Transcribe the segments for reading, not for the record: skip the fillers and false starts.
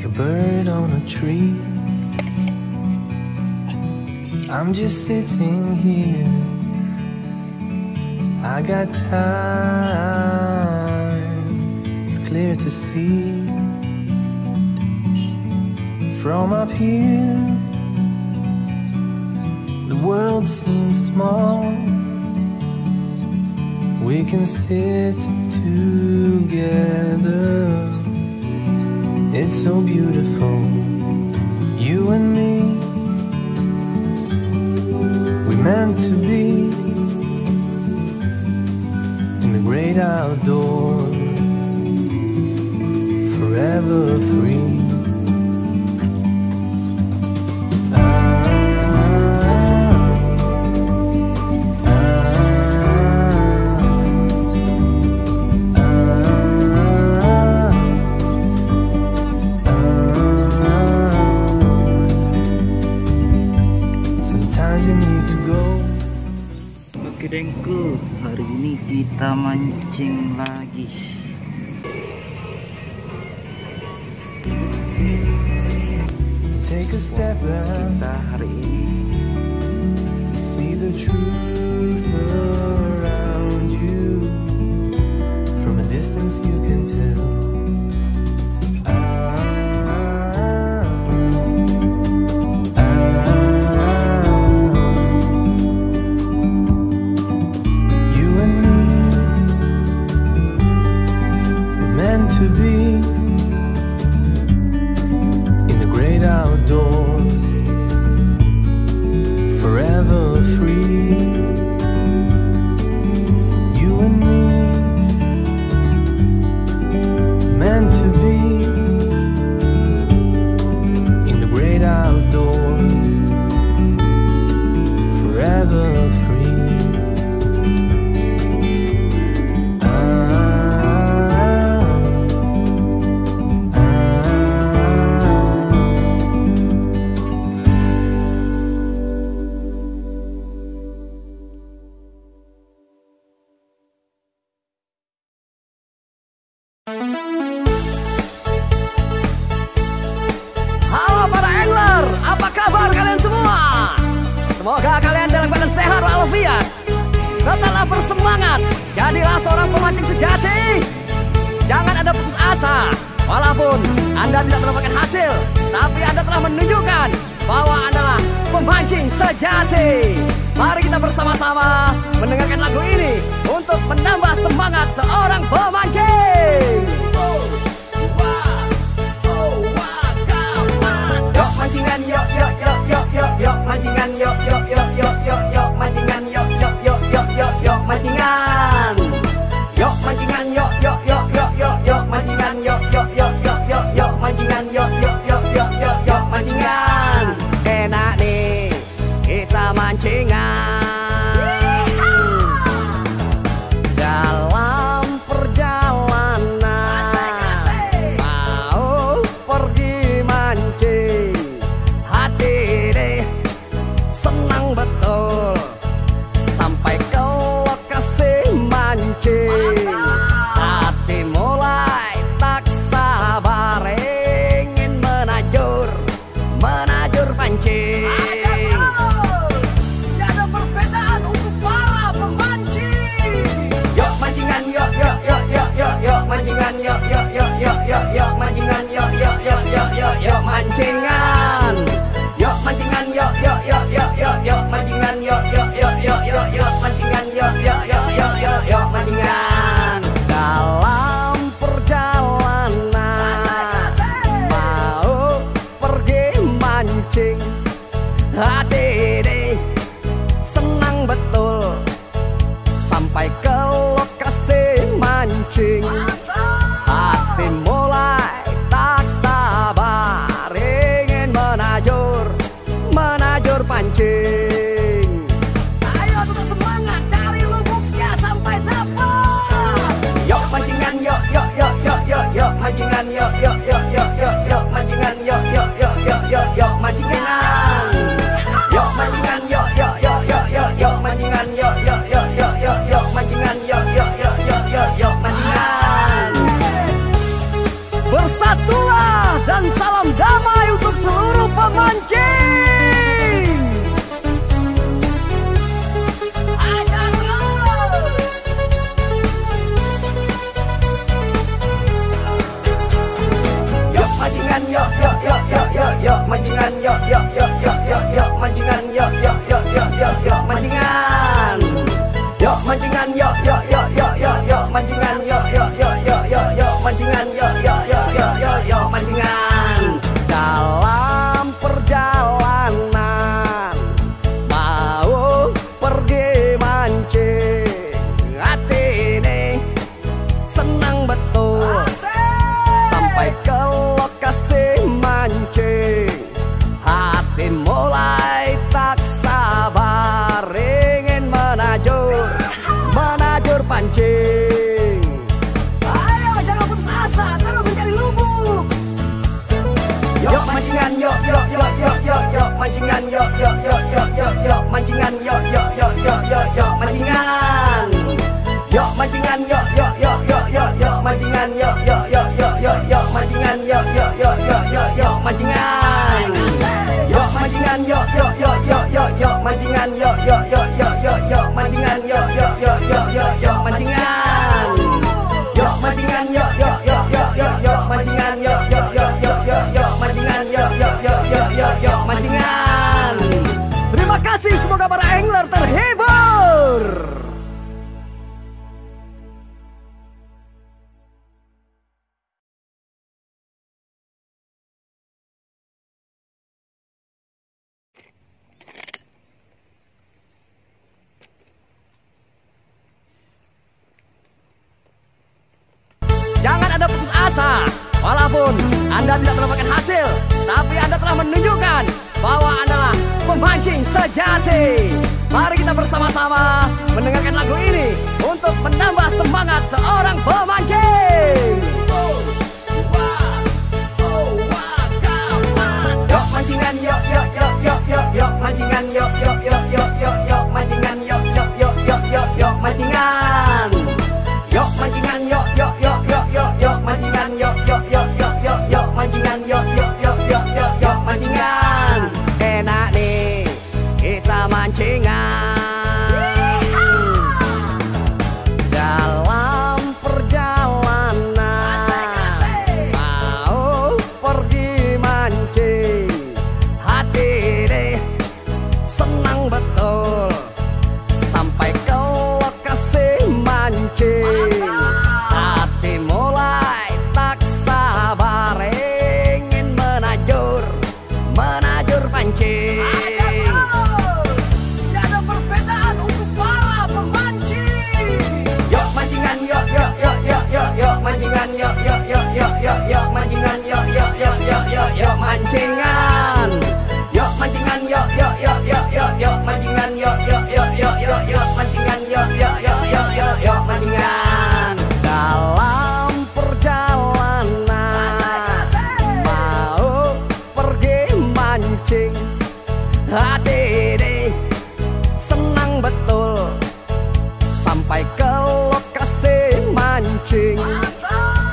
like a bird on a tree. I'm just sitting here, I got time, it's clear to see. From up here, the world seems small. We can sit together, it's so beautiful, you and me. We meant to be in the great outdoors, forever free. Oke dengku, hari ini kita mancing lagi. Take a step Kita hari ini to see the truth around you. From a distance you can tell. To be in the great outdoors, forever free. You and me, meant to be in the great outdoors, forever free. Halo para angler, apa kabar kalian semua? Semoga kalian dalam keadaan sehat walafiat. Tetaplah bersemangat, jadilah seorang pemancing sejati. Jangan ada putus asa, walaupun Anda tidak mendapatkan hasil, tapi Anda telah menunjukkan bahwa Anda adalah pemancing sejati. Mari kita bersama-sama mendengarkan lagu ini untuk menambah semangat seorang pemancing. Yuk mancingan, yuk yuk yuk yuk yuk yuk mancingan, yuk yuk yuk yuk yuk yuk mancingan, yuk yuk yuk yuk yuk yuk mancingan, yuk mancingan, yuk yuk yuk yuk yuk yuk mancingan, yuk yuk yuk yuk yuk yuk mancingan, yuk yuk yuk yuk yuk yuk mancingan. Enak nih kita mancingan dalam perjalanan. mancingan mancingan. Dalam perjalanan mau pergi mancing, hati ini senang betul. Sampai ke lokasi mancing, hati mulai tak sabar, ingin menajur pancing. Ayo jangan putus asa, terus mencari lubuk. Yuk mancingan, yuk mancingan, yuk mancingan, yuk mancingan. Yuk mancingan, yuk mancingan, yuk mancingan, yuk mancingan. Yuk mancingan, yuk mancingan, yuk mancingan, yuk mancingan. Yuk mancingan, yuk mancingan, yuk mancingan. Terima kasih, semoga para angler terhibur. Jangan Anda putus asa. Walaupun Anda tidak mendapatkan hasil, tapi Anda telah menunjukkan bahwa Anda adalah pemancing sejati. Mari kita bersama-sama mendengarkan lagu ini untuk menambah semangat seorang pemancing. Yuk mancingan, yuk mancingan, yuk mancingan, yuk mancingan. Yuk mancingan, yuk mancingan, yuk mancingan, yuk mancingan. Enak nih kita mancingan. Dalam perjalanan mau pergi mancing, hati ini senang betul. Sampai ke lokasi mancing, hati mulai tak sabar, ingin menajur pancing. Tidak ada perbedaan untuk para pemancing. Yuk mancingan, yuk mancingan, yuk mancingan, yuk mancingan. Yuk mancingan, yuk mancingan, yuk mancingan, yuk mancingan. Dalam perjalanan mau pergi mancing, hati ini senang betul. Sampai ke lokasi mancing,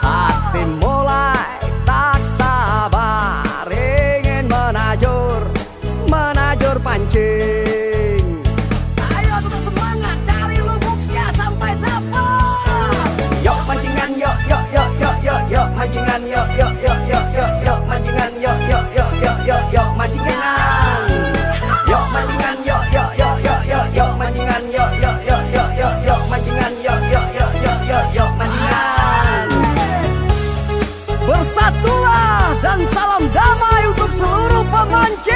hati mulai tak sabar, ingin menajur pancing. Ayo tetap semangat, cari lubuknya sampai dapat. Yuk mancingan, yuk mancingan, yuk mancingan, yuk mancingan. Yuk mancingan, yuk mancingan, yuk mancingan, yuk mancingan. Bersatulah dan salam damai untuk seluruh pemancing.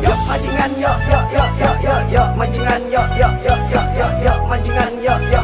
Yuk mancingan, yuk mancingan, yuk mancingan, yuk